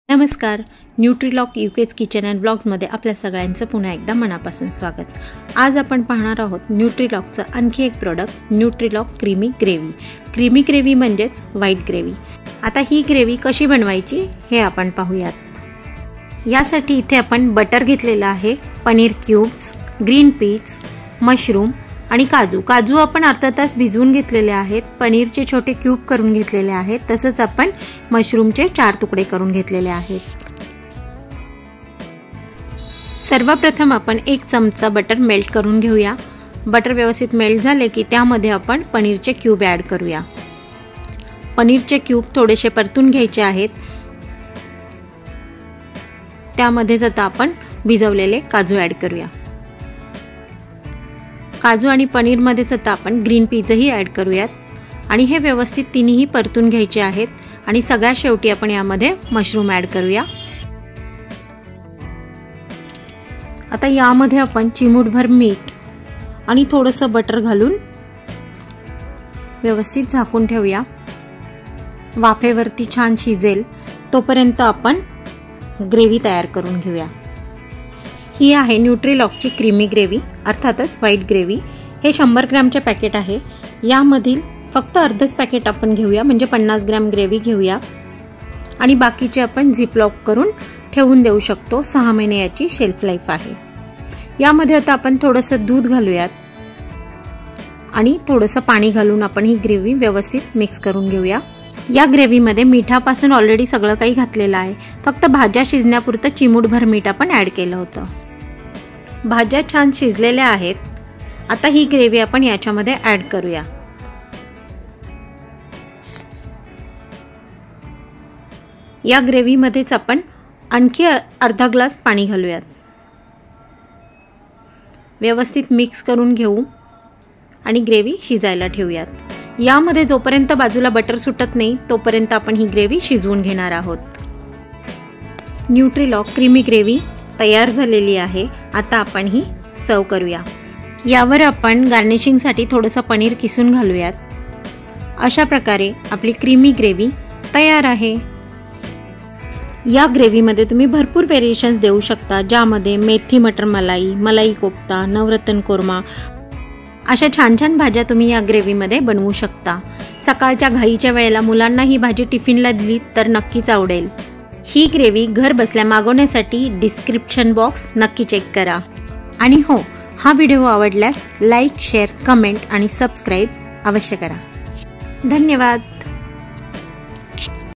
नमस्कार, न्यूट्रीलॉक UK's kitchen and ब्लॉग्समध्ये आपल्या सगळ्यांचं पुन्हा एकदा मनापासून स्वागत। आज आपण पाहणार आहोत न्यूट्रीलॉकचं आणखी एक product, Nutrilock creamy gravy. Creamy gravy म्हणजेच व्हाईट ग्रेव्ही। आता ही ग्रेव्ही कशी बनवायची हे आपण पाहूयात। यासाठी इथे आपण बटर घेतलेलं आहे, paneer cubes, green peas, mushroom आणि काजू आपण अर्धा तास भिजवून घेतलेले आहेत। पनीरचे छोटे क्यूब करून घेतलेले आहेत, तसंच आपण मशरूमचे 4 तुकडे करून घेतलेले आहेत। सर्वप्रथम आपण 1 चमचा बटर मेल्ट करून घेऊया। बटर व्यवस्थित मेल्ट झाले की त्यामध्ये आपण पनीरचे क्यूब ॲड करूया। पनीरचे क्यूब थोडेसे परतून घ्यायचे आहेत। त्यामध्ये आता आपण भिजवलेले काजू ॲड करूया। काजू आणि पनीर मध्येच आता आपण ग्रीन पीजही ॲड करूयात आणि हे व्यवस्थित तिन्ही परतून घ्यायचे आहेत। आणि सगळ्यात शेवटी आपण यामध्ये मशरूम ॲड करूया। आता यामध्ये आपण चिमूटभर मीठ आणि थोडंसं बटर घालून व्यवस्थित झाकून ठेवूया। वाफेवरती छान शिजेल तोपर्यंत आपण ग्रेव्ही तयार करून घेऊया। ही आहे न्यूट्रीलॉकची क्रीमी ग्रेव्ही, अर्थातच व्हाईट ग्रेव्ही। हे 100 ग्रॅमचे पॅकेट आहे। यामधील फक्त अर्धच पॅकेट आपण घेऊया, म्हणजे 50 ग्रॅम ग्रेव्ही घेऊया आणि बाकीचे आपण झिपलॉक करून ठेवून देऊ शकतो। 6 महिने याची शेल्फ लाईफ आहे। यामध्ये आता आपण थोडंसं दूध घालूयात आणि थोडंसं पाणी घालून आपण ही ग्रेव्ही व्यवस्थित मिक्स करून घेऊया। या ग्रेव्हीमध्ये मिठापासून ऑलरेडी सगळं काही घातलेलं आहे, फक्त भाज्या शिजण्यापुरतं चिमूटभर मीठ आपण ॲड केलं होतं। भाज्या छान शिजलेल्या आहेत। आता ही ग्रेव्ही आपण याच्यामध्ये ॲड करूया। या ग्रेव्हीमध्येच आपण आणखी अर्धा ग्लास पाणी घालूयात। व्यवस्थित मिक्स करून घेऊ आणि ग्रेव्ही शिजायला ठेवूयात। यामध्ये जोपर्यंत बाजूला बटर सुटत नाही तोपर्यंत आपण ही ग्रेव्ही शिजवून घेणार आहोत। न्यूट्रीलॉक क्रीमी ग्रेव्ही तयार झालेली आहे। आता आपण ही सर्व करूया। यावर आपण गार्निशिंगसाठी थोडंसं पनीर किसून घालूयात। अशा प्रकारे आपली क्रीमी ग्रेव्ही तयार आहे। या ग्रेव्हीमध्ये तुम्ही भरपूर व्हेरिएशन्स देऊ शकता, ज्यामध्ये मेथी मटर मलाई, मलाई कोफ्ता, नवरत्न कोरमा अशा छान छान भाज्या तुम्ही या ग्रेव्हीमध्ये बनवू शकता। सकाळच्या घाईच्या वेळेला मुलांना ही भाजी टिफिनला दिली तर नक्कीच आवडेल। ही ग्रेव्ही घर बसल्या मागवण्यासाठी डिस्क्रिप्शन बॉक्स नक्की चेक करा। आणि हो, हा व्हिडिओ आवडल्यास लाईक, शेअर, कमेंट आणि सबस्क्राईब अवश्य करा। धन्यवाद।